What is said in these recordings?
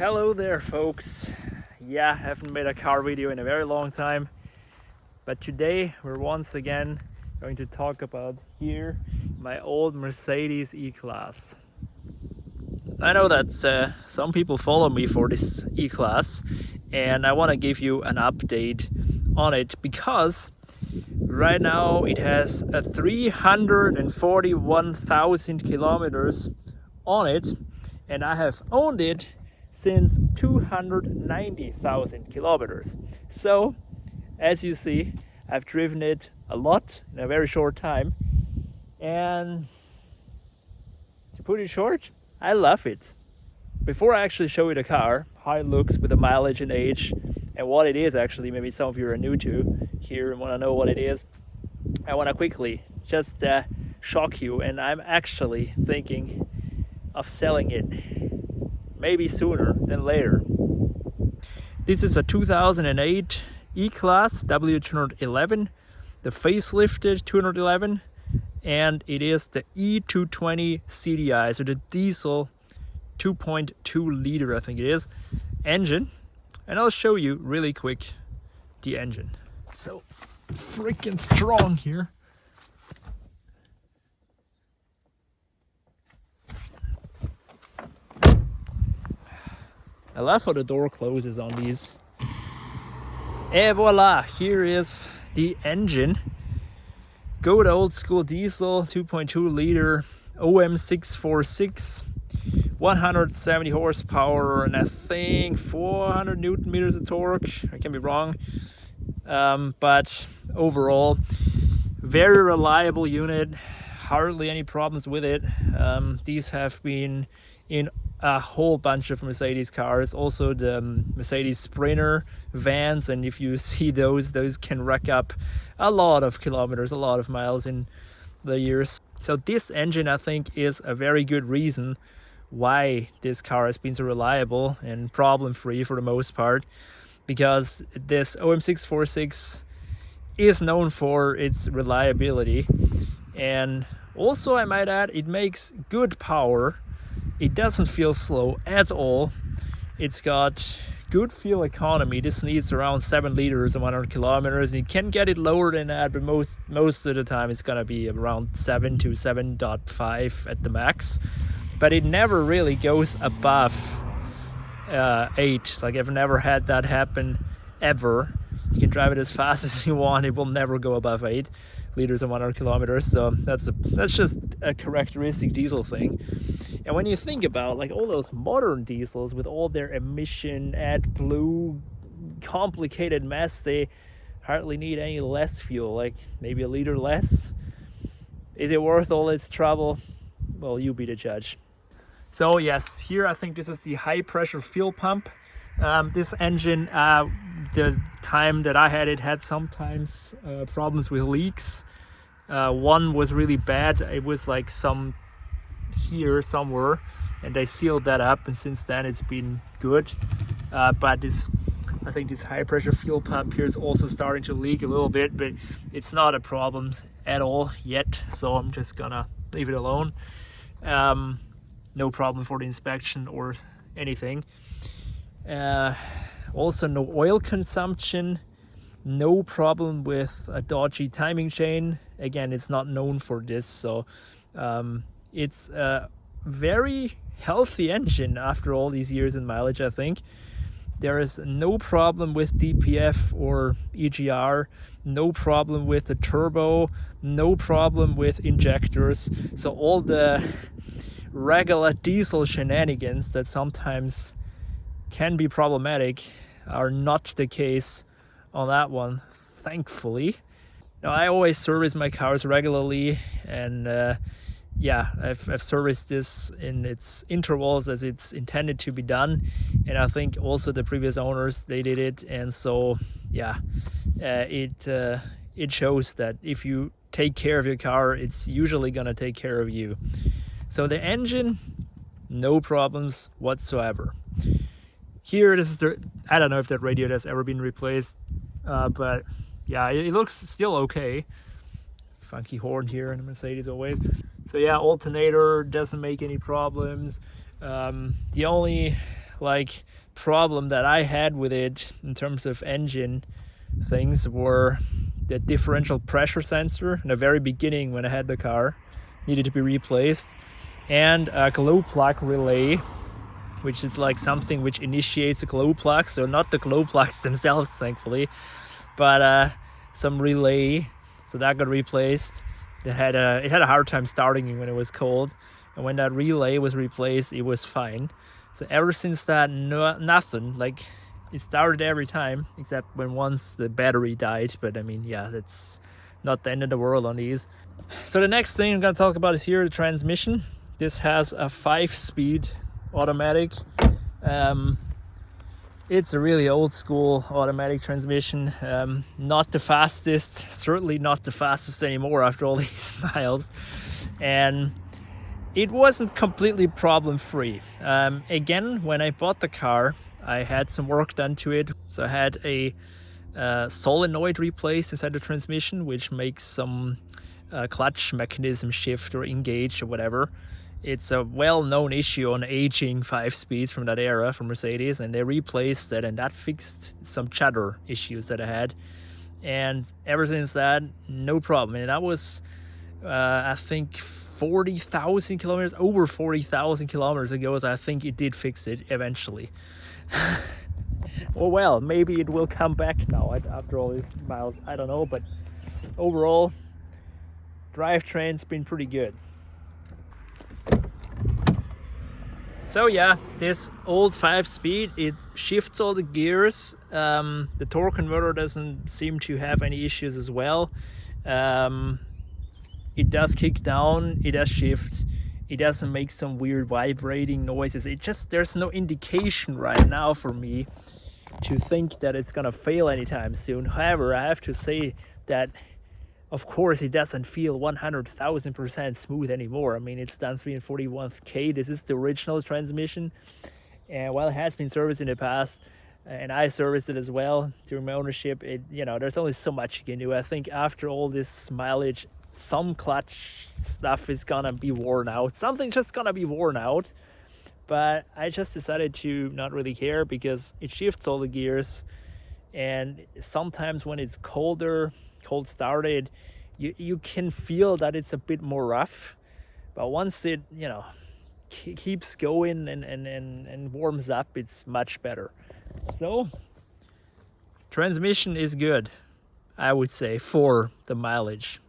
Hello there, folks. Yeah, I haven't made a car video in a very long time, but today we're once again going to talk about here my old Mercedes E-Class. I know that some people follow me for this E-Class, and I want to give you an update on it because right now it has 341,000 kilometers on it, and I have owned it since 290,000 kilometers. So as you see, I've driven it a lot in a very short time, and to put it short, I love it. Before I actually show you the car, how it looks with the mileage and age, and what it is actually, maybe some of you are new to here and want to know what it is, I want to quickly just shock you, and I'm actually thinking of selling it, maybe sooner than later. This is a 2008 E-Class W211, the facelifted 211, and it is the E220 CDI, so the diesel 2.2 liter, I think it is, engine. And I'll show you really quick the engine. So freaking strong here. I love how the door closes on these. Et voila, here is the engine. Good old school diesel 2.2 liter OM646, 170 horsepower, and I think 400 newton meters of torque. I can be wrong, but overall very reliable unit, hardly any problems with it. These have been in a whole bunch of Mercedes cars, also the Mercedes Sprinter vans, and if you see those can rack up a lot of kilometers, a lot of miles in the years. So this engine, I think, is a very good reason why this car has been so reliable and problem-free for the most part, because this OM646 is known for its reliability, and also I might add, it makes good power. It doesn't feel slow at all. It's got good fuel economy. This needs around 7 liters and 100 kilometers. You can get it lower than that, but most of the time it's gonna be around 7 to 7.5 at the max. But it never really goes above 8. Like, I've never had that happen ever. You can drive it as fast as you want. It will never go above 8 liters and 100 kilometers. So that's just a characteristic diesel thing. And when you think about like all those modern diesels with all their emission, AdBlue, complicated mess, they hardly need any less fuel, like maybe a liter less. Is it worth all its trouble? Well, you be the judge. So yes, here I think this is the high pressure fuel pump. This engine, the time that I had it, had sometimes problems with leaks. One was really bad. It was like some here somewhere, and they sealed that up, and since then it's been good. But I think this high pressure fuel pump here is also starting to leak a little bit, but it's not a problem at all yet, so I'm just gonna leave it alone. No problem for the inspection or anything. Also no oil consumption, no problem with a dodgy timing chain. Again, it's not known for this, so it's a very healthy engine after all these years in mileage. I think there is no problem with DPF or EGR, no problem with the turbo, no problem with injectors. So all the regular diesel shenanigans that sometimes can be problematic are not the case on that one, thankfully. Now, I always service my cars regularly, and yeah, I've serviced this in its intervals as it's intended to be done, and I think also the previous owners, they did it, and so yeah, it shows that if you take care of your car, it's usually gonna take care of you. So the engine, no problems whatsoever. Here, this is I don't know if that radio has ever been replaced, but yeah, it looks still okay. Funky horn here in the Mercedes always. So yeah, alternator doesn't make any problems. The only like problem that I had with it in terms of engine things were the differential pressure sensor in the very beginning when I had the car needed to be replaced, and a glow plug relay, which is like something which initiates a glow plug. So not the glow plugs themselves, thankfully, but some relay. So that got replaced. It had a hard time starting when it was cold, and when that relay was replaced, it was fine. So ever since that, nothing, like it started every time except when once the battery died. But I mean, yeah, that's not the end of the world on these. So the next thing I'm gonna talk about is here the transmission. This has a 5-speed automatic. It's a really old school automatic transmission, not the fastest, certainly not the fastest anymore after all these miles, and it wasn't completely problem free. Again, when I bought the car, I had some work done to it. So I had a solenoid replaced inside the transmission, which makes some clutch mechanism shift or engage or whatever. It's a well-known issue on aging 5-speeds from that era from Mercedes, and they replaced it, and that fixed some chatter issues that I had. And ever since that, no problem. And that was, I think, 40,000 kilometers, over 40,000 kilometers ago. So I think it did fix it eventually. Well, maybe it will come back now after all these miles. I don't know, but overall, drivetrain's been pretty good. So yeah, this old 5-speed, it shifts all the gears. The torque converter doesn't seem to have any issues as well. It does kick down, it does shift, it doesn't make some weird vibrating noises. There's no indication right now for me to think that it's gonna fail anytime soon. However, I have to say that of course it doesn't feel 100,000% smooth anymore. I mean, it's done 341k. This is the original transmission, and while it has been serviced in the past, and I serviced it as well during my ownership, there's only so much you can do. I think after all this mileage, some clutch stuff is gonna be worn out. Something's just gonna be worn out. But I just decided to not really care because it shifts all the gears, and sometimes when it's cold started, you can feel that it's a bit more rough, but once it keeps going and warms up, it's much better. So transmission is good, I would say, for the mileage.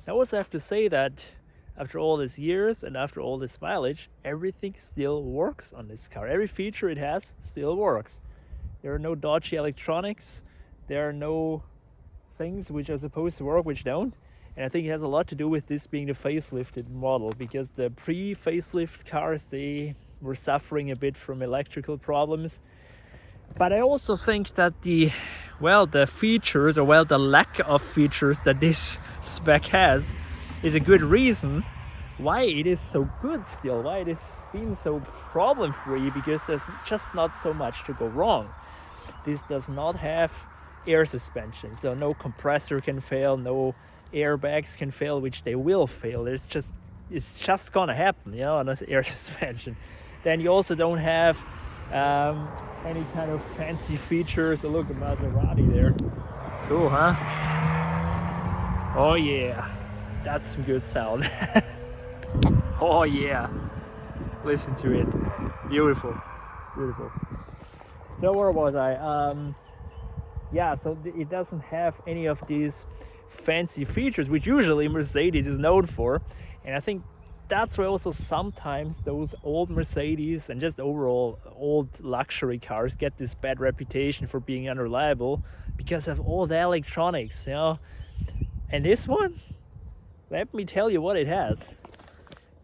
I also have to say that after all these years and after all this mileage, everything still works on this car. Every feature it has still works. There are no dodgy electronics. There are no things which are supposed to work which don't. And I think it has a lot to do with this being the facelifted model, because the pre-facelift cars, they were suffering a bit from electrical problems. But I also think that the features, or the lack of features that this spec has, is a good reason why it is so good still, why it has been so problem-free, because there's just not so much to go wrong. This does not have air suspension, so no compressor can fail, no airbags can fail, which they will fail. It's just gonna happen, on this air suspension. Then you also don't have any kind of fancy features. So look at Maserati there. Cool, huh? Oh yeah, that's some good sound. Oh yeah, listen to it. Beautiful. So where was I? So it doesn't have any of these fancy features which usually Mercedes is known for, and I think that's why also sometimes those old Mercedes and just overall old luxury cars get this bad reputation for being unreliable because of all the electronics, And this one, let me tell you what it has.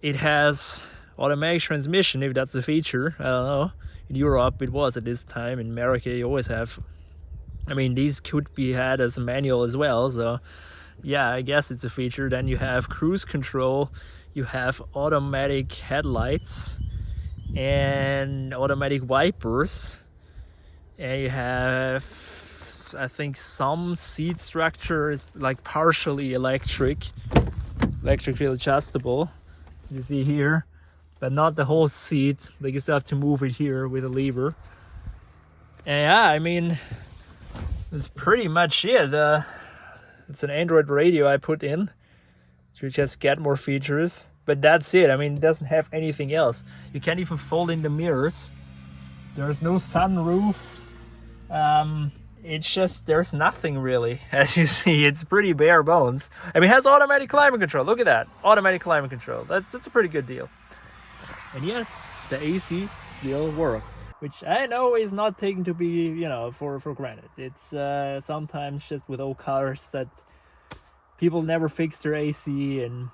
It has automatic transmission, if that's a feature. I don't know. In Europe it was at this time. In America you always have. I mean, these could be had as a manual as well, so yeah, I guess it's a feature. Then you have cruise control, you have automatic headlights and automatic wipers, and you have, I think, some seat structure is like partially electrically adjustable, as you see here. but not the whole seat. Like you still have to move it here with a lever. And yeah, I mean, that's pretty much it. It's an Android radio I put in to just get more features, but that's it. I mean, it doesn't have anything else. You can't even fold in the mirrors. There's no sunroof. It's just, there's nothing really. As you see, it's pretty bare bones. I mean, it has automatic climate control. Look at that, automatic climate control. That's a pretty good deal. And yes, the AC still works, which I know is not taken to be, you know, for granted. It's sometimes just with old cars that people never fix their AC, and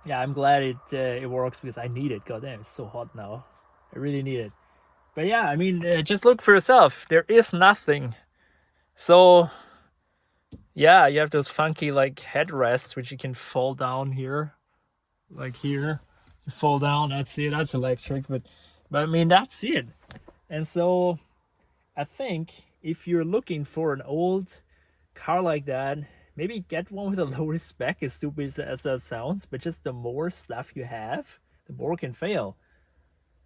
yeah, I'm glad it works because I need it. God damn, it's so hot now. I really need it. But yeah, I mean, just look for yourself. There is nothing. So yeah, you have those funky like headrests which you can fold down here, like here. You fold down. That's it. That's electric. But I mean, that's it. And so I think if you're looking for an old car like that, maybe get one with a lower spec, as stupid as that sounds, but just the more stuff you have, the more can fail.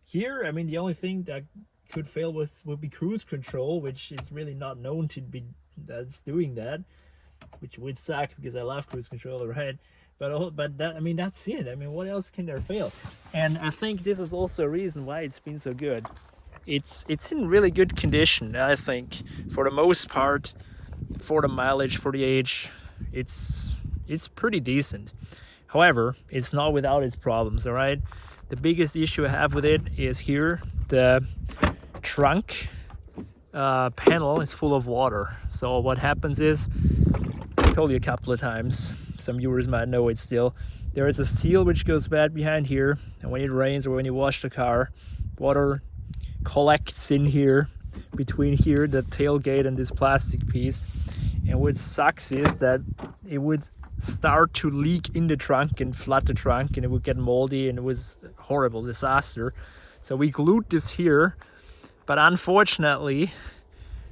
Here, I mean, the only thing that could fail would be cruise control, which is really not known to be that's doing that, which would suck because I love cruise control, right? But that, I mean, that's it. I mean, what else can there fail? And I think this is also a reason why it's been so good. It's in really good condition, I think, for the most part, for the mileage, for the age. It's pretty decent. However, it's not without its problems, all right? The biggest issue I have with it is here, the trunk panel is full of water. So what happens is, I told you a couple of times, some viewers might know it still, there is a seal which goes bad behind here, and when it rains or when you wash the car, water collects in here, between here, the tailgate and this plastic piece. And what sucks is that it would start to leak in the trunk and flood the trunk, and it would get moldy, and it was a horrible disaster. So we glued this here, but unfortunately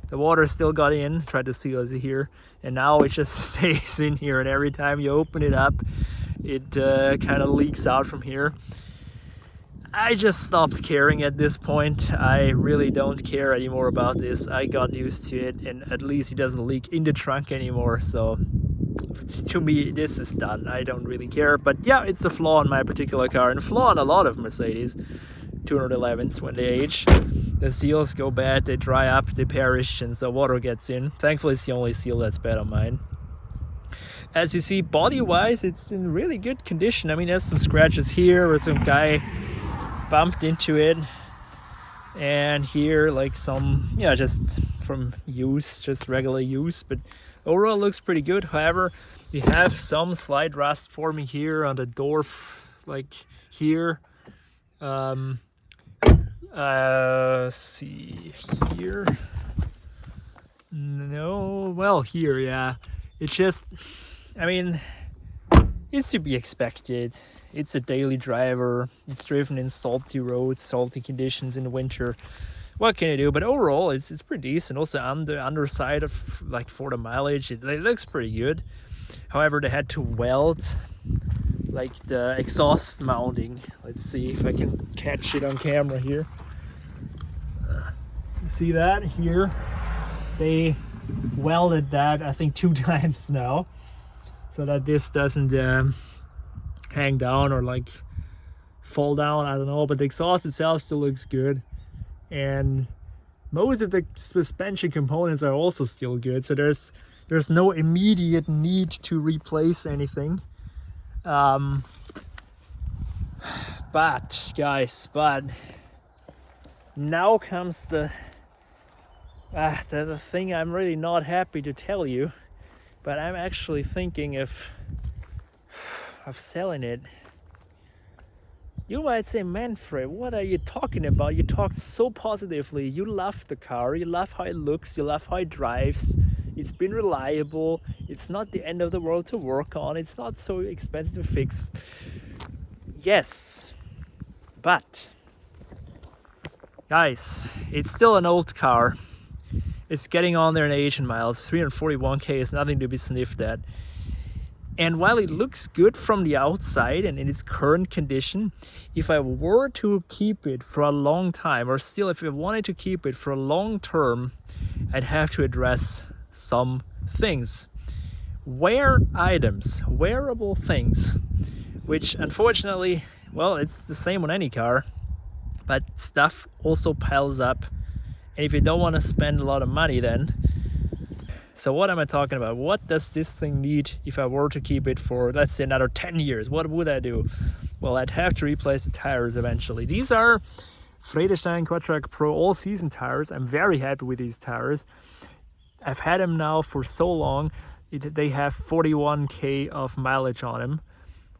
the water still got in. Tried to seal it here, and now it just stays in here, and every time you open it up it kind of leaks out from here. I just stopped caring at this point. I really don't care anymore about this. I got used to it, and at least it doesn't leak in the trunk anymore. So to me, this is done. I don't really care. But yeah, it's a flaw in my particular car, and a flaw in a lot of Mercedes 211s when they age. The seals go bad, they dry up, they perish, and so water gets in. Thankfully, it's the only seal that's bad on mine. As you see, body-wise, it's in really good condition. I mean, there's some scratches here where some guy bumped into it, and here like some, yeah, just from use, just regular use, but overall looks pretty good. However, we have some slight rust forming here on the door, like here. See here, no, well here, yeah, it's just, I mean, it's to be expected. It's a daily driver. It's driven in salty roads, salty conditions in the winter. What can you do? But overall, it's pretty decent. Also on the underside of, like, for the mileage, it looks pretty good. However, they had to weld like the exhaust mounting. Let's see if I can catch it on camera here. See that here? They welded that, I think, 2 times now, so that this doesn't hang down or like fall down. I don't know, but the exhaust itself still looks good, and most of the suspension components are also still good, so there's no immediate need to replace anything. But guys, now comes the thing I'm really not happy to tell you, but I'm actually thinking of selling it. You might say, Manfred, what are you talking about? You talk so positively. You love the car, you love how it looks, you love how it drives. It's been reliable. It's not the end of the world to work on. It's not so expensive to fix. Yes, but guys, it's still an old car. It's getting on there in age and miles. 341k is nothing to be sniffed at. And while it looks good from the outside and in its current condition, if I were to keep it for a long time, or still if I wanted to keep it for a long term, I'd have to address some things. Wear items, wearable things, which unfortunately, well, it's the same on any car, but stuff also piles up. And if you don't want to spend a lot of money then, so what am I talking about? What does this thing need if I were to keep it for, let's say, another 10 years? What would I do? Well, I'd have to replace the tires eventually. These are Vredestein Quadtrac Pro all-season tires. I'm very happy with these tires. I've had them now for so long. They have 41k of mileage on them,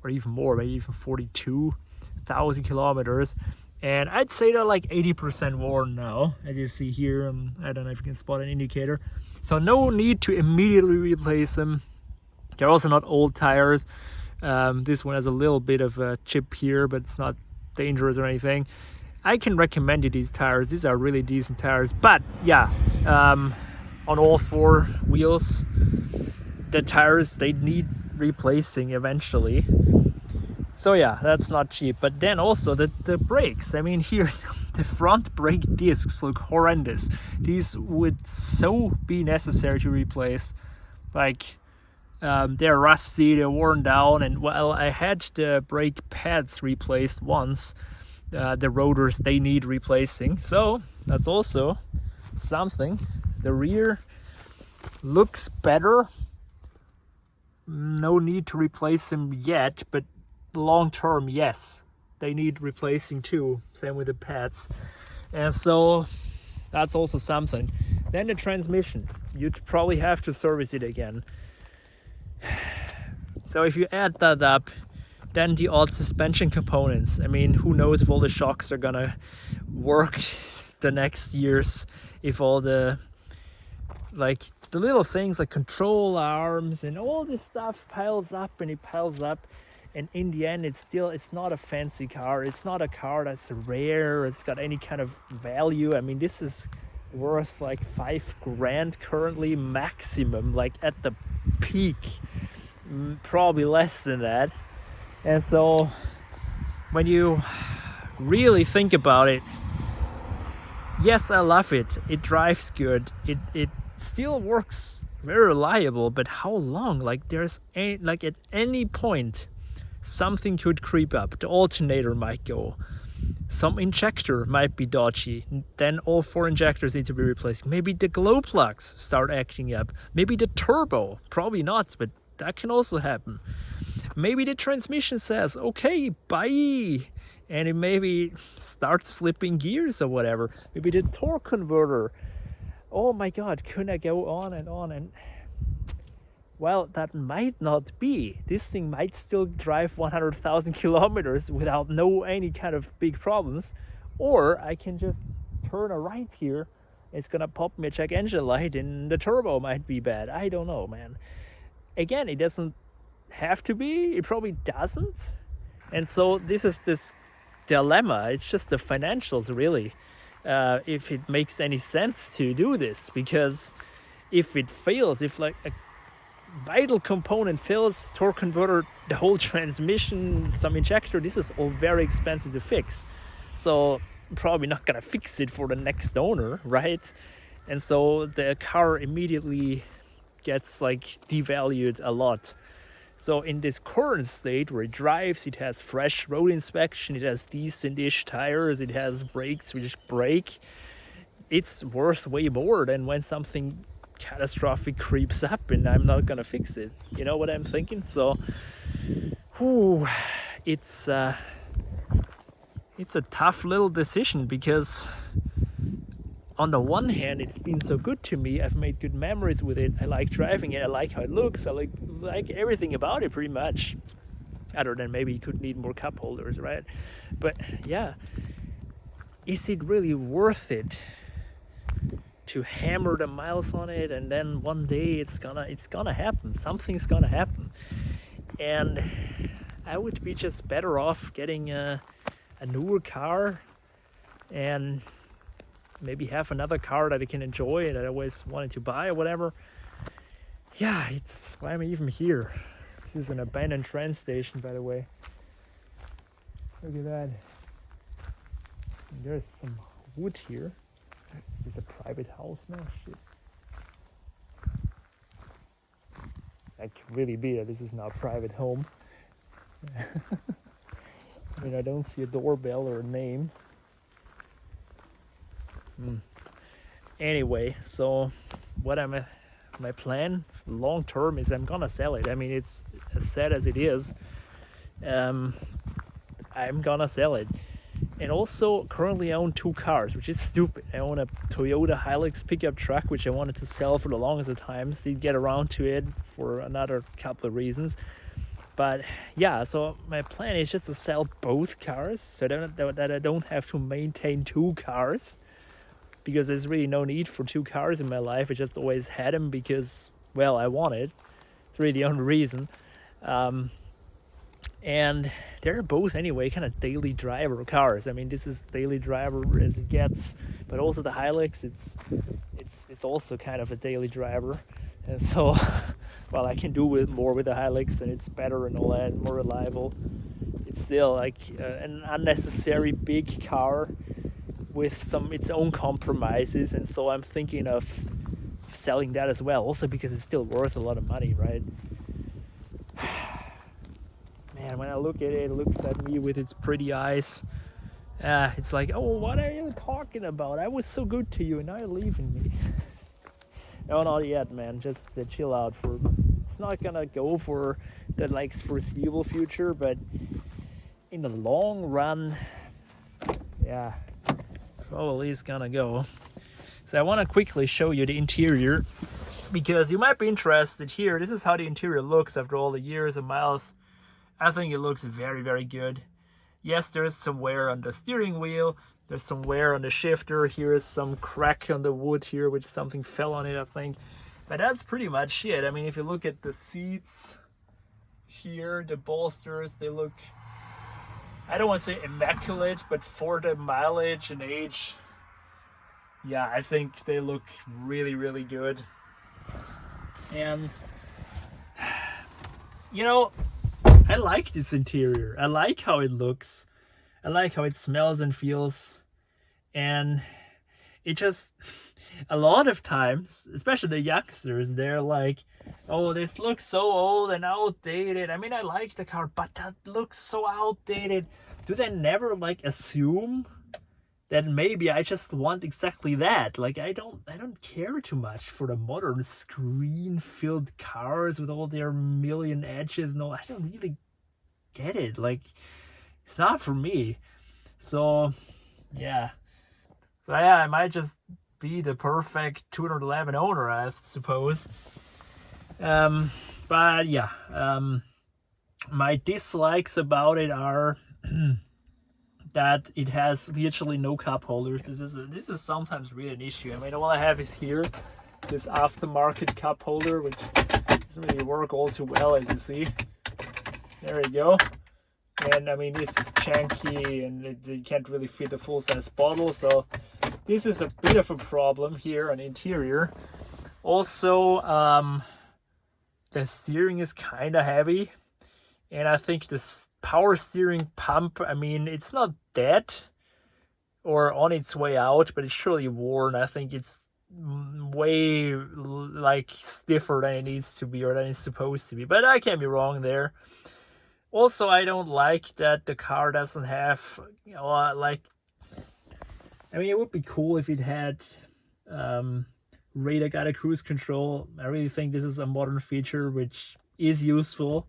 or even more, maybe even 42,000 kilometers. And I'd say they're like 80% worn now, as you see here. I don't know if you can spot an indicator. So no need to immediately replace them. They're also not old tires. This one has a little bit of a chip here, but it's not dangerous or anything. I can recommend you these tires. These are really decent tires. But yeah, on all four wheels, the tires, they need replacing eventually. So yeah, that's not cheap. But then also the brakes. I mean, here the front brake discs look horrendous. These would so be necessary to replace. Like, they're rusty, they're worn down, and well, I had the brake pads replaced once. The rotors, they need replacing. So that's also something. The rear looks better. No need to replace them yet, but long term, yes, they need replacing too. Same with the pads. And so that's also something. Then the transmission, you'd probably have to service it again. So if you add that up, then the odd suspension components, I mean, who knows if all the shocks are gonna work the next years, if all the, like, the little things like control arms and all this stuff piles up and it piles up. And in the end, it's not a fancy car. It's not a car that's rare. It's got any kind of value. I mean, this is worth like $5,000 currently maximum, like at the peak, probably less than that. And so when you really think about it, yes, I love it. It drives good. It still works very reliable, but how long? Like like at any point, something could creep up. The alternator might go. Some injector might be dodgy. Then all four injectors need to be replaced. Maybe the glow plugs start acting up. Maybe the turbo. Probably not, but that can also happen. Maybe the transmission says, okay, bye. And it maybe starts slipping gears or whatever. Maybe the torque converter. Oh my God, couldn't I go on and on? And well, that might not be. This thing might still drive 100,000 kilometers without any kind of big problems. Or I can just turn a right here. It's gonna pop me a check engine light and the turbo might be bad. I don't know, man. Again, it doesn't have to be. It probably doesn't. And so this is this dilemma. It's just the financials, really. If it makes any sense to do this. Because if it fails, if like a vital component fails, torque converter, the whole transmission, some injector, this is all very expensive to fix. So probably not gonna fix it for the next owner, right? And so the car immediately gets like devalued a lot. So in this current state where it drives, it has fresh road inspection, it has decent-ish tires, it has brakes which brake, it's worth way more than when something catastrophic creeps up and I'm not gonna fix it. You know what I'm thinking? So it's a tough little decision, because on the one hand, it's been so good to me. I've made good memories with it. I like driving it. I like how it looks. I like everything about it pretty much, other than maybe you could need more cup holders, right? But yeah, is it really worth it to hammer the miles on it, and then one day it's gonna happen, something's gonna happen, and I would be just better off getting a newer car and maybe have another car that I can enjoy, that I always wanted to buy or whatever. Yeah, it's why am I even here? This is an abandoned train station, by the way. Look at that. And there's some wood here. Is this a private house now? Shit. That could really be that this is not a private home. I mean, I don't see a doorbell or a name. Anyway, so what my plan long term is I'm gonna sell it. I mean, it's as sad as it is. I'm gonna sell it. And also currently I own 2 cars, which is stupid. I own a Toyota Hilux pickup truck, which I wanted to sell for the longest of times. Didn't get around to it for another couple of reasons. But yeah, so my plan is just to sell both cars so that I don't have to maintain 2 cars, because there's really no need for 2 cars in my life. I just always had them because, well, I wanted. It's really the only reason. And they're both anyway kind of daily driver cars. I mean, this is daily driver as it gets, but also the Hilux, it's also kind of a daily driver. And so, well, I can do more with the Hilux, and it's better and all that, more reliable. It's still like an unnecessary big car with its own compromises, and so I'm thinking of selling that as well. Also because it's still worth a lot of money, right? Man, when I look at it, it looks at me with its pretty eyes. It's like, oh, what are you talking about? I was so good to you, and now you're leaving me. No, not yet, man. Just chill out. It's not gonna go for the foreseeable future, but in the long run, yeah, probably is gonna go. So I want to quickly show you the interior, because you might be interested here. This is how the interior looks after all the years and miles. I think it looks very, very good. Yes, there's some wear on the steering wheel. There's some wear on the shifter. Here is some crack on the wood here, which something fell on it, I think. But that's pretty much it. I mean, if you look at the seats here, the bolsters, they look, I don't want to say immaculate, but for the mileage and age, yeah, I think they look really, really good. And, you know, I like this interior. I like how it looks. I like how it smells and feels. And it just, a lot of times, especially the youngsters, they're like, oh, this looks so old and outdated. I mean, I like the car, but that looks so outdated. Do they never assume that maybe I just want exactly that? Like, I don't care too much for the modern screen-filled cars with all their million edges. No, I don't really get it. Like, it's not for me. So yeah, I might just be the perfect 211 owner, I suppose. But yeah, my dislikes about it are that it has virtually no cup holders. This is sometimes really an issue. I mean, all I have is here this aftermarket cup holder, which doesn't really work all too well, as you see. There you go. And I mean, this is janky, and it can't really fit a full-size bottle, so this is a bit of a problem here on the interior. Also, the steering is kind of heavy, and I think this power steering pump, I mean, it's not dead or on its way out, but it's surely worn. I think it's way stiffer than it needs to be, or than it's supposed to be, but I can be wrong there. Also, I don't like that the car doesn't have, I mean, it would be cool if it had radar guided cruise control. I really think this is a modern feature which is useful.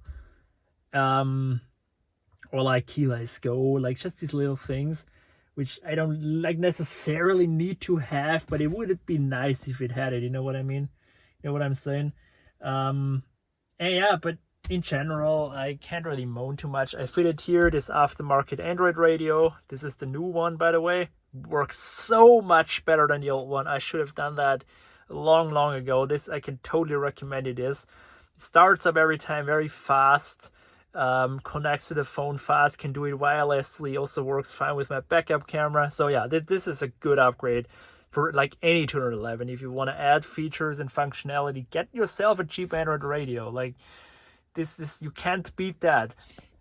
Or keyless go, just these little things, which I don't necessarily need to have, but it would be nice if it had it. You know what I mean? You know what I'm saying? And yeah, but in general, I can't really moan too much. I fitted here this aftermarket Android radio. This is the new one, by the way. Works so much better than the old one. I should have done that long ago. This, I can totally recommend it. It starts up every time very fast, connects to the phone fast, can do it wirelessly, also works fine with my backup camera. So yeah, this is a good upgrade for any 211. If you want to add features and functionality, get yourself a cheap Android radio. this is, you can't beat that.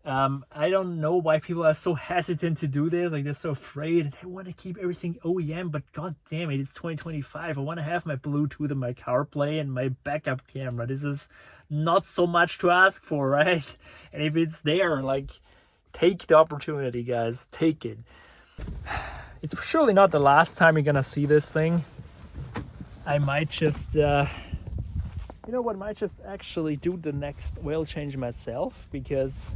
I don't know why people are so hesitant to do this. Like, they're so afraid and they want to keep everything OEM, but god damn it, it's 2025. I want to have my Bluetooth and my CarPlay and my backup camera. This is not so much to ask for, right? And if it's there, like, take the opportunity, guys. Take it. It's surely not the last time you're gonna see this thing. I might just, you know what, might just actually do the next oil change myself, because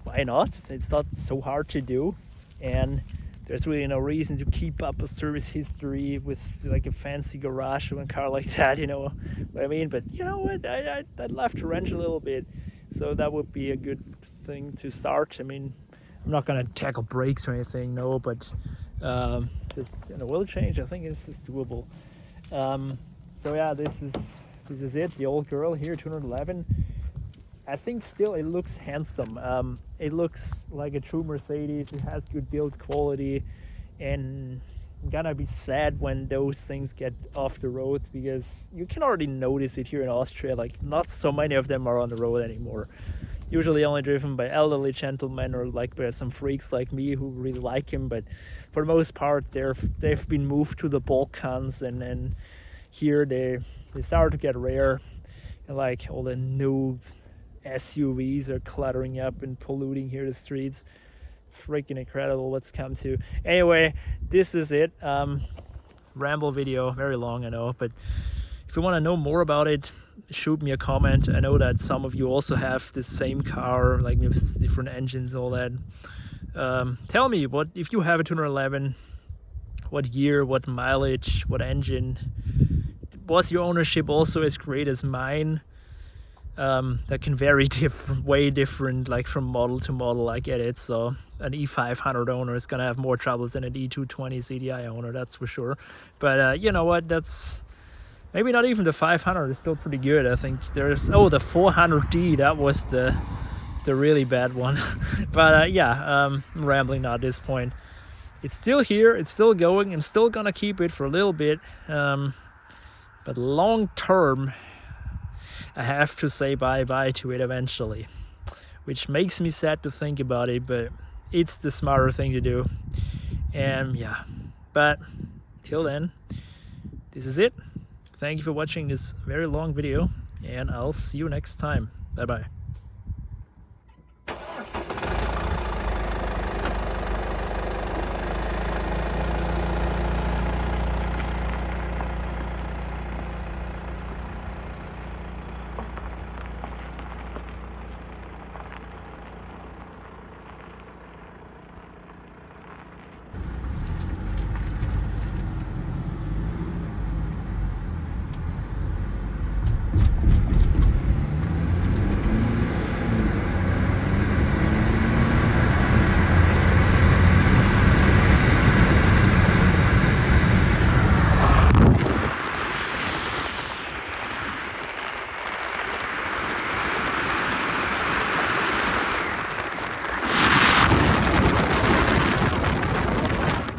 why not? It's not so hard to do, and there's really no reason to keep up a service history with like a fancy garage of a car like that, you know what I mean? But you know what, I'd love to wrench a little bit, so that would be a good thing to start. I mean, I'm not gonna tackle brakes or anything, no, but just an oil change, I think is doable. So yeah, this is it, the old girl here, 211. I think still it looks handsome. It looks like a true Mercedes. It has good build quality, and I'm gonna be sad when those things get off the road, because you can already notice it here in Austria. Like, not so many of them are on the road anymore. Usually only driven by elderly gentlemen, or like by some freaks like me who really like him. But for the most part, they've been moved to the Balkans, and here they start to get rare. And like, all the new SUVs are cluttering up and polluting here the streets. Freaking incredible what's come to. Anyway, this is it. Ramble video, very long, I know, but if you want to know more about it, shoot me a comment. I know that some of you also have the same car, like with different engines, all that. Tell me, what if you have a 211, what year, what mileage, what engine? Was your ownership also as great as mine? That can vary way different, like from model to model, I get it. So an E500 owner is gonna have more troubles than an E220 CDI owner, that's for sure. But you know what, that's maybe not even the 500 is still pretty good. I think there's, the 400D, that was the really bad one. But yeah, I'm rambling now at this point. It's still here, it's still going, I'm still gonna keep it for a little bit, but long term I have to say bye-bye to it eventually, which makes me sad to think about it, but it's the smarter thing to do. And yeah, but till then, this is it. Thank you for watching this very long video, and I'll see you next time. Bye bye.